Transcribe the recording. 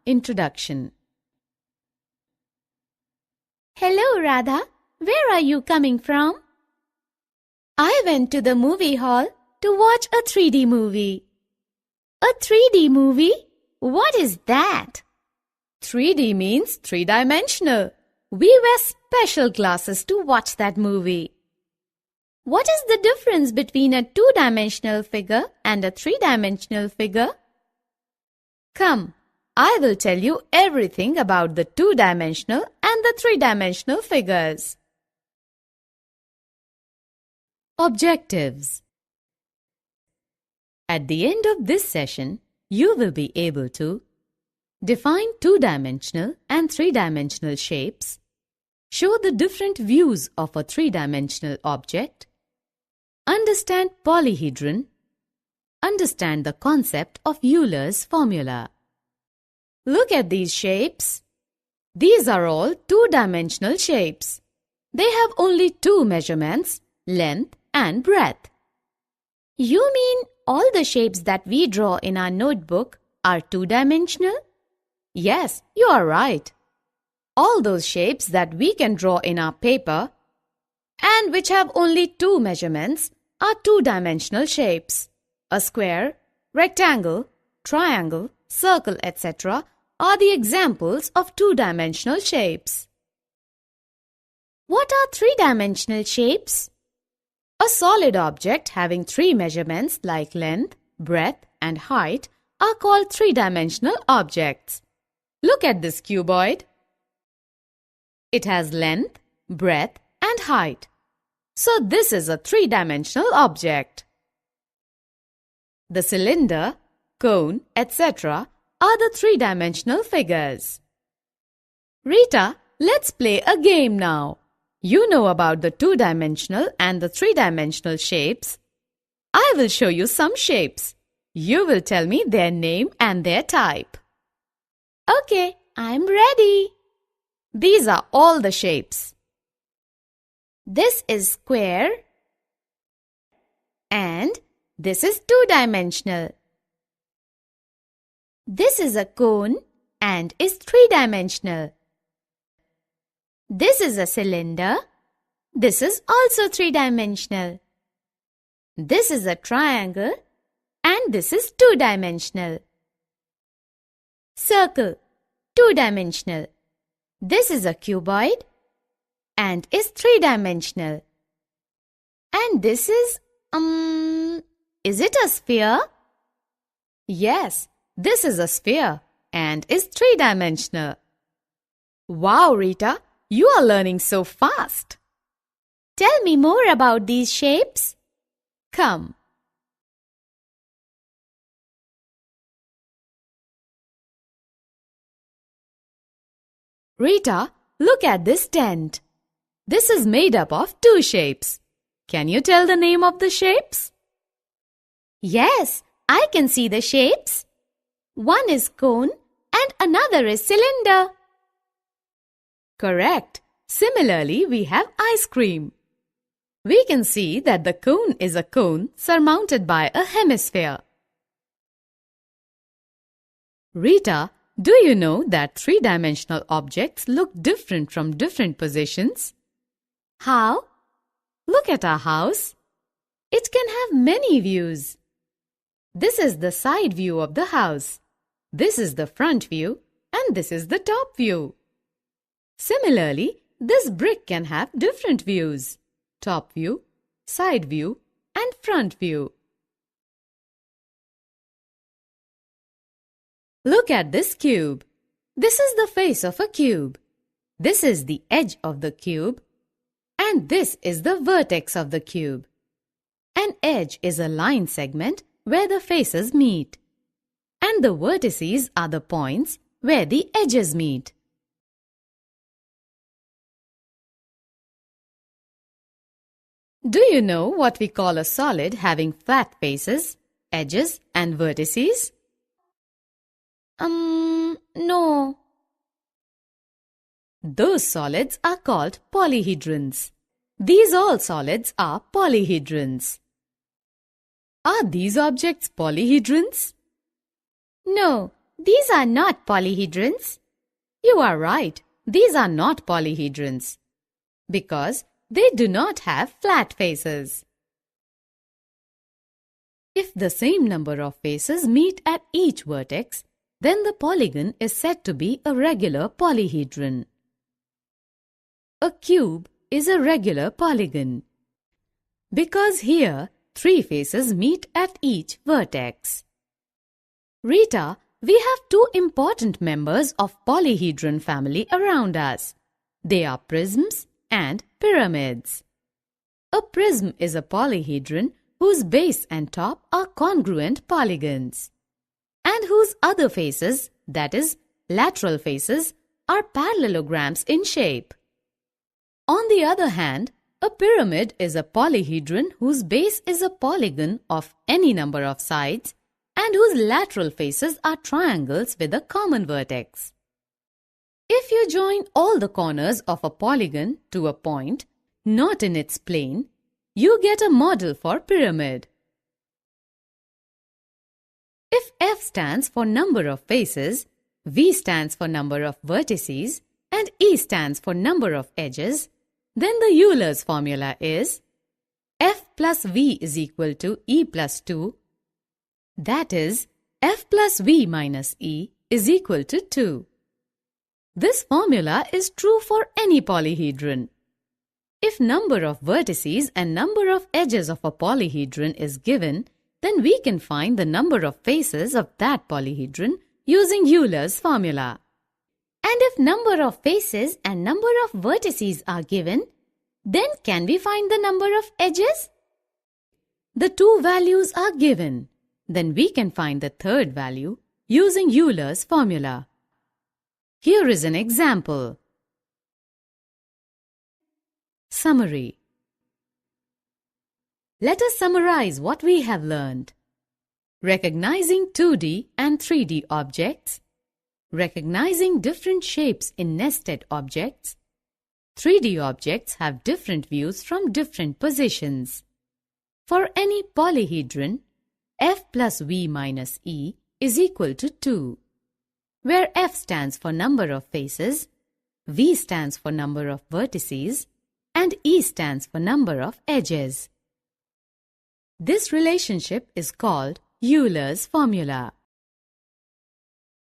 Introduction. Hello, Radha. Where are you coming from? I went to the movie hall to watch a 3D movie. A 3D movie? What is that? 3D means three-dimensional. We wear special glasses to watch that movie. What is the difference between a two-dimensional figure and a three-dimensional figure? Come, I will tell you everything about the two-dimensional and the three-dimensional figures. Objectives. At the end of this session, you will be able to define two-dimensional and three-dimensional shapes, show the different views of a three-dimensional object, understand polyhedron, understand the concept of Eulers formula. Look at these shapes. These are all two-dimensional shapes. They have only two measurements, length and breadth. You mean all the shapes that we draw in our notebook are two-dimensional? Yes, you are right. All those shapes that we can draw in our paper and which have only two measurements are two-dimensional shapes. A square, rectangle, triangle, circle, etc. are the examples of two-dimensional shapes. What are three-dimensional shapes? A solid object having three measurements like length, breadth and height are called three-dimensional objects. Look at this cuboid. It has length, breadth and height. So this is a three-dimensional object. The cylinder, cone, etc. are the three-dimensional figures. Rita, let's play a game now. You know about the two-dimensional and the three-dimensional shapes. I will show you some shapes. You will tell me their name and their type. Okay, I'm ready. These are all the shapes. This is square and this is two-dimensional. This is a cone and is three-dimensional. This is a cylinder. This is also three-dimensional. This is a triangle and this is two-dimensional. Circle, two-dimensional. This is a cuboid and is three-dimensional. And this is it a sphere? Yes, this is a sphere and is three-dimensional. Wow, Rita, you are learning so fast. Tell me more about these shapes. Come. Rita, look at this tent. This is made up of two shapes. Can you tell the name of the shapes? Yes, I can see the shapes. One is cone and another is cylinder. Correct. Similarly, we have ice cream. We can see that the cone is a cone surmounted by a hemisphere. Rita, do you know that three-dimensional objects look different from different positions? How? Look at our house. It can have many views. This is the side view of the house. This is the front view and this is the top view. Similarly, this brick can have different views: top view, side view and front view. Look at this cube. This is the face of a cube. This is the edge of the cube and this is the vertex of the cube. An edge is a line segment where the faces meet, and the vertices are the points where the edges meet. Do you know what we call a solid having flat faces, edges and vertices? No. Those solids are called polyhedrons. These all solids are polyhedrons. Are these objects polyhedrons? No, these are not polyhedrons. You are right, these are not polyhedrons because they do not have flat faces. If the same number of faces meet at each vertex, then the polygon is said to be a regular polyhedron. A cube is a regular polygon because here 3 faces meet at each vertex. Rita, we have 2 important members of polyhedron family around us. They are prisms and pyramids. A prism is a polyhedron whose base and top are congruent polygons, and whose other faces, that is, lateral faces, are parallelograms in shape. On the other hand, a pyramid is a polyhedron whose base is a polygon of any number of sides and whose lateral faces are triangles with a common vertex. If you join all the corners of a polygon to a point not in its plane, you get a model for pyramid. If F stands for number of faces, V stands for number of vertices, and E stands for number of edges, then the Eulers formula is F plus V is equal to E plus 2. That is, F plus V minus E is equal to 2. This formula is true for any polyhedron. If number of vertices and number of edges of a polyhedron is given, then we can find the number of faces of that polyhedron using Eulers formula. And if number of faces and number of vertices are given, then can we find the number of edges? The 2 values are given. Then we can find the third value using Eulers formula. Here is an example. Summary. Let us summarize what we have learned. Recognizing 2D and 3D objects. Recognizing different shapes in nested objects. 3D objects have different views from different positions. For any polyhedron, F plus V minus E is equal to 2, where F stands for number of faces, V stands for number of vertices, and E stands for number of edges. This relationship is called Eulers formula.